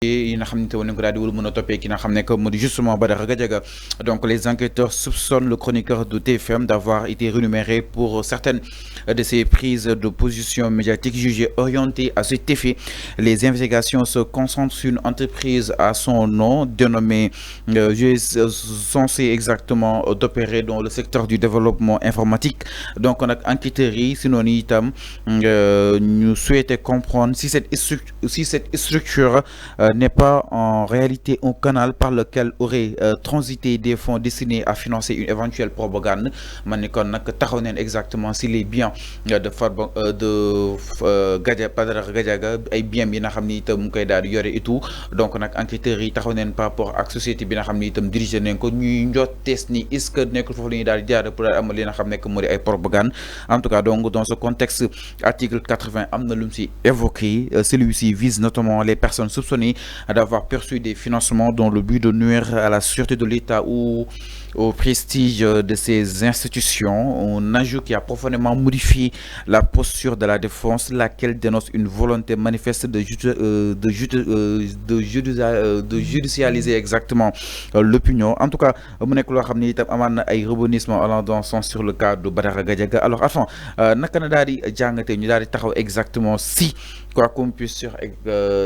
yi nga xam ne woon nañ ko daal di wul mën a toppee ki nga xam ne que moo di justement Badara Gadiaga. Donc les enquêteurs soupçonnent le chroniqueur de TFM d'avoir été rémunéré pour certaines de ses prises de position médiatiques jugées orientées à cet effet. Les investigations se concentrent sur une entreprise à son nom dénommée censée exactement d'opérer dans le secteur du développement informatique. Donc on a enquêteurs yi si noonu itam ñu souhaiter comprendre si cette structure n'est pas en réalité un canal par lequel auraient transité des fonds destinés à financer une éventuelle propagande. Man ni kon nag taxaw neen exactement si les biens de Badara Gadiaga ay biens yi nga xam ni itam mu koy daal di yore et tout. Donc nag enquêteurs yi taxaw neen par rapport ak société bi nga xam ni itam dirigé nañ ko ñuy njottees ni est-ce que nekkul foofu la ñuy daal di jaar pour amal li nga xam nekk moo di ay propagande. En tout cas donc dans ce contexte article 80 am na lu mu si évoqué. Celui-ci vise notamment les personnes soupçonnées d'avoir perçu des financements dans le but de nuire à la sûreté de l'État ou au prestige de ces institutions. Un ajout qui a profondément modifié la posture de la défense, laquelle dénonce une volonté manifeste de judicialiser exactement l'opinion. En tout cas, mu nekk loo xam ne itam amaan na ay rebondissements allant dans le sens sur le cas de Badara Gadiaga. Alors enfin naka na daal di jàngate ñu daal di taxaw exactement si quoi qu'on puisse sur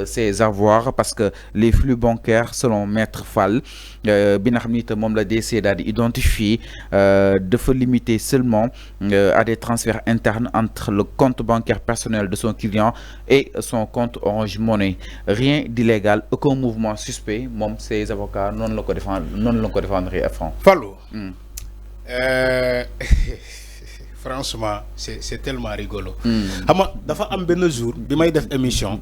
ces avoirs, parce que les flux bancaires selon Maître Fall bi nga xam ne itam moom la DC daal di identifier dafa limiter seulement à des transferts internes entre le compte bancaire personnel de son client et son compte Orange Money. Rien d'illégal, aucun mouvement suspect. Moom ses avocats non la ko défendre à fond. Fallou. Franchement c'est tellement rigolo. Xam nga dafa am benn jour bi may def émission.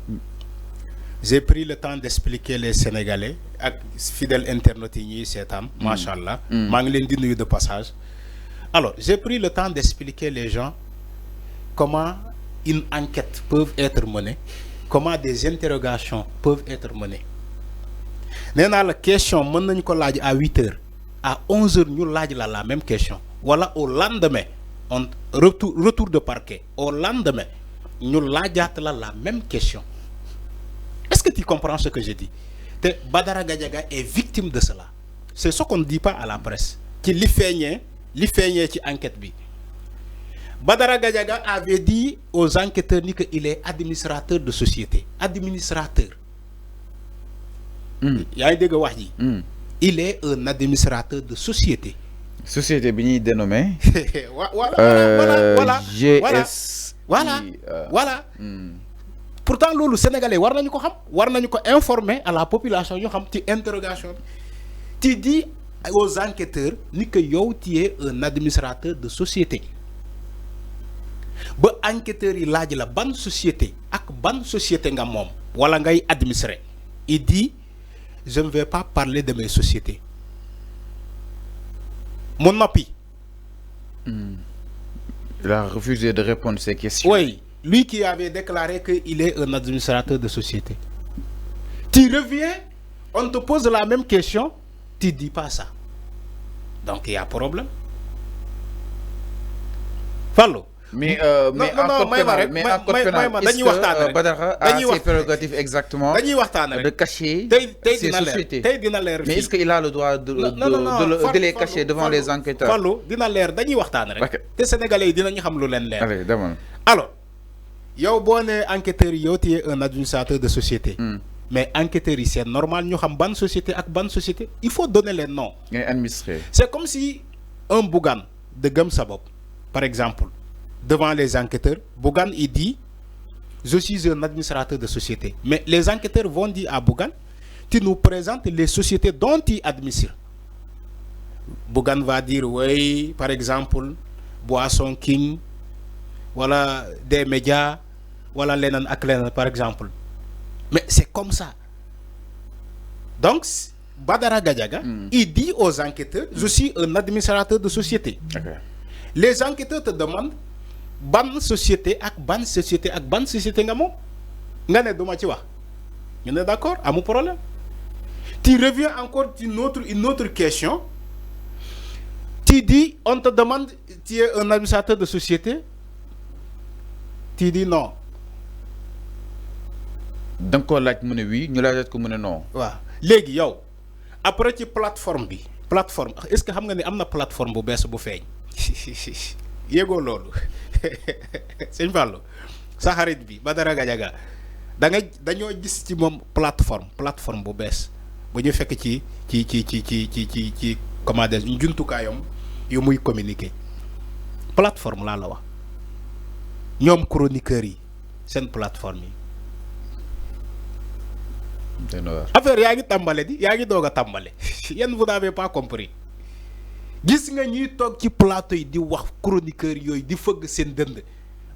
J'ai pris le temps d'expliquer les Sénégalais ak fidèles internautes yi ñuy seetaan. Machallah. Maa ngi leen di nuyu de passage. Alors j'ai pris le temps d'expliquer les gens comment une enquête peut être menée, comment des interrogations peuvent être menées. Nee naa la question mën nañu ko laaj à 8h, à 11h ñu laaj la même question. Wala au lendemain on retour de parquet, au lendemain ñu laajaat la même question. Est-ce que tu comprends ce que je dis? Badara Gadiaga est victime de cela. C'est ce qu'on ne dit pas à la presse. Qui li feeñee ci enquête bi. Badara Gadiaga avait dit aux enquêteurs ni que il est administrateur de société. Administrateur. Yaa ngi dégg wax ji. Il est un administrateur de société. Société bi ñuy dénommé. Voilà. GS. Voilà. Pourtant loolu sénégalais war nañu ko xam, war nañu ko informer à la population ñu xam ci interrogation bi. Tu dis aux enquêteurs ni que yow tu es un administrateur de société. Ba enquêteurs yi laaj la ban société ak ban société nga moom wala ngay administrer. Il dit je ne vais pas parler de mes sociétés. Mon noppi. Il a refusé de répondre à ces questions. Oui. Lui qui avait déclaré qu'il est un administrateur de société. Tu reviens, on te pose la même question, tu ne dis pas ça. Donc il y a problème. Fallo. Mais en code pénal, est-ce que Badara a ses prérogatives exactement de cacher ses sociétés? Mais est-ce qu'il a le droit de les cacher devant les enquêteurs? Fallo, dina leer dañuy waxtaan rek. Té Sénégalais yi dinañu xam lu leen leer. Allez, demande. Alors, yow boo nee enquêteur yow tu es un administrateur de société. Mais enquêteurs yi c'est normal ñu xam ban société ak ban société. Il faut donner les noms. Administrer. C'est comme si un Bougane de Gëm Sa Bopp, par exemple, devant les enquêteurs, Bougane il dit je suis un administrateur de société. Mais les enquêteurs vont dire à Bougane tu nous présentes les sociétés dont tu administres. Bougane va dire oui, par exemple, Boisson King, voilà des médias, voilà leneen ak leneen par exemple. Mais c'est comme ça. Donc Badara Gadiaga il dit aux enquêteurs je suis un administrateur de société. Okay. Les enquêteurs te demandent ban société ak ban société nga moom nga ne duma ci wax ñu ne d'accord amu problème. Tu reviens encore une autre question. Tu dis on te demande tu es un administrateur de société. Tu dis non. da nga koo laaj mu ne oui ñu laajat ko mu ne non. waaw léegi yow après ci plateforme bi plateforme est-ce que xam nga ni am na plateforme bu bees bu feeñ yéegoo loolu sëñ Fallou sa xarit bi Badara Gadiaga dañoo gis ci moom plateforme bu bees bu ñu fekk ci comment dire njuntukaayam yu muy communiquer plateforme laa la wax ñoom chroniqueurs yi seen plateforme yi. affaire yaa ngi tàmbale di yaa ngi doog a tàmbale yéen vous n'avez pas compris gis nga ñuy toog ci plateau yi di wax chroniqueur yooyu di fëgg seen dënd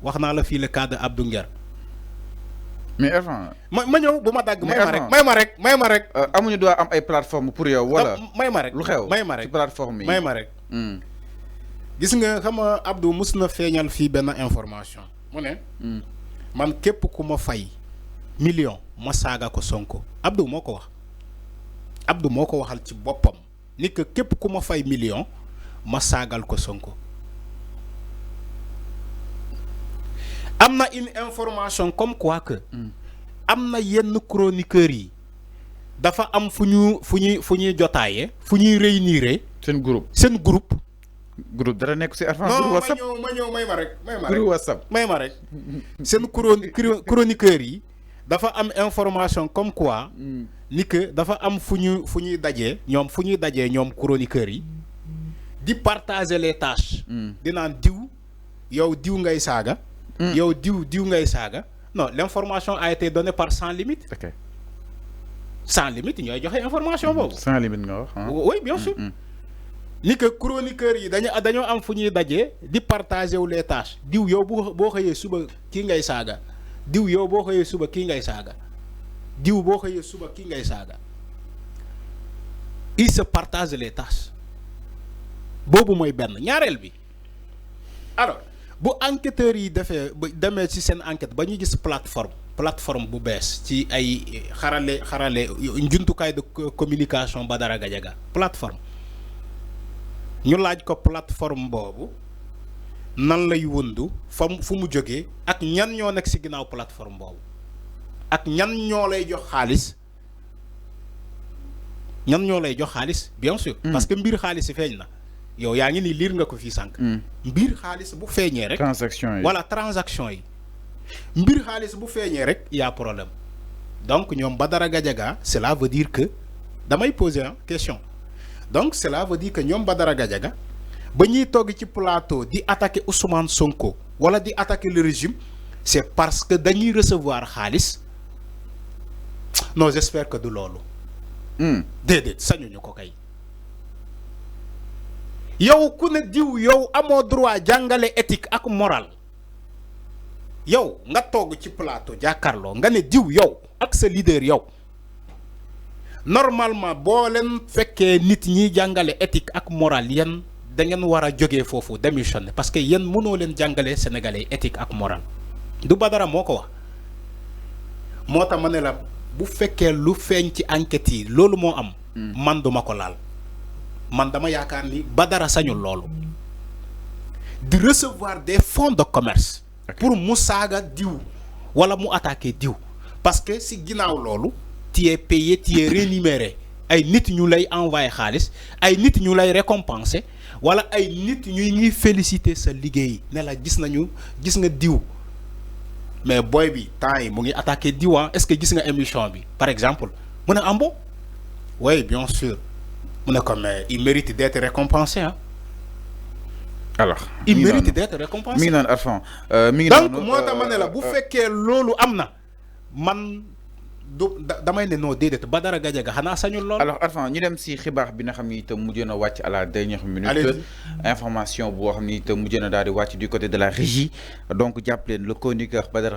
wax naa la fii le cas de Abdou Nguer mais avant ma ñëw bu ma dagg may ma rek amuñu doit am ay plateforme pour yow wala may ma rek lu xew may ma rek ci plateforme yi may ma rek gis nga xam nga Abdou mus na feeñal fii benn information mu ne man képp ku ma fay million ma saaga ko Sonko Abdou moo ko wax Abdou moo ko waxal ci boppam ni que képp ku ma fay million ma saagal ko Sonko am na une information comme quoi que am na yenn chroniqueurs yi dafa am fu ñuy jotaayee fu ñuy réunir seen groupe dara nekk ci avance groupe WhatsApp ma ñëw may ma rek groupe WhatsApp may ma rek seen chroniqueurs yi dafa am information comme quoi ni que dafa am fu ñuy dajee ñoom chroniqueurs yi di partager les tâches di naan yow diw ngay saaga yow diw ngay saaga non l'information a été donnée par Sans Limite. ok Sans Limite ñooy joxe information boobu. Sans Limite nga wax oui bien sûr. ni que chroniqueurs yi dañoo am fu ñuy dajee di partager wu les tâches diw yow boo xëyee suba kii ngay saaga diw yow boo xëyee suba kii ngay saaga diw boo xëyee suba kii ngay saaga il se partage les tâches boobu mooy benn ñaareel bi alors bu enquêteurs yi demee ci seen enquête ba ñu gis plateforme bu bees ci ay xarale njuntukaay de communication Badara Gadiaga plateforme ñu laaj ko plateforme boobu nan lay wundu fu mu jógee ak ñan ñoo nekk ci ginnaaw plateforme boobu ak ñan ñoo lay jox xaalis bien sûr parce que mbir xaalis feeñ na yow yaa ngi ni liir nga ko fii sànq mbir xaalis bu feeñee rek transaction yi mbir xaalis bu feeñee rek y a problème donc ñoom Badara Gadiaga cela veut dire que damay poser une question donc cela veut dire que ñoom Badara Gadiaga ba ñuy togg ci plateau di attaquer Ousmane Sonko wala di attaquer le régime c'est parce que dañuy recevoir xaalis non j'espère que du loolu déedéet sañuñu ko kay yow ku ne diw yow amoo droit jàngale éthique ak morale yow nga togg ci plateau jàkkaarloo nga ne diw yow ak sa leader yow normalement boo leen fekkee nit ñiy jàngale éthique ak morale yéen da ngeen war a jógee foofu démissionner parce que yéen mënoo leen jàngale sénégalais éthique ak morale du Badara moo ko wax moo tax ma ne la bu fekkee lu feeñ ci enquête yi loolu moo am man duma ko laal man dama yaakaar ni Badara sañul loolu di recevoir des fonds de commerce pour mu saaga diw wala mu attaquer diw parce que si ginnaaw loolu tu es payé tu es rémunéré ay nit ñu lay envoyer xaalis ay nit ñu lay récompenser wala ay nit ñuy féliciter sa liggéey ne la gis nga diw mais boy bi temps yi mu ngi attaquer diw est-ce que gis nga émission bi par exemple mu ne am bon oui bien sûr mu ne ko mais il mérite d'être récompensé alors il mérite d'être récompensé mi ngi naan Arfan donc moo tax ma ne la bu fekkee loolu am na man damay ne non déedéet Badara Gadiaga xanaa sañul loolu. alors Arfan ñu dem si xibaar bi nga xam ni itam mujj na wàcc à la dernière minute information boo xam ni itam mujj na daal di wàcc du côté de la régie donc jàpp leen le chroniqueur Badara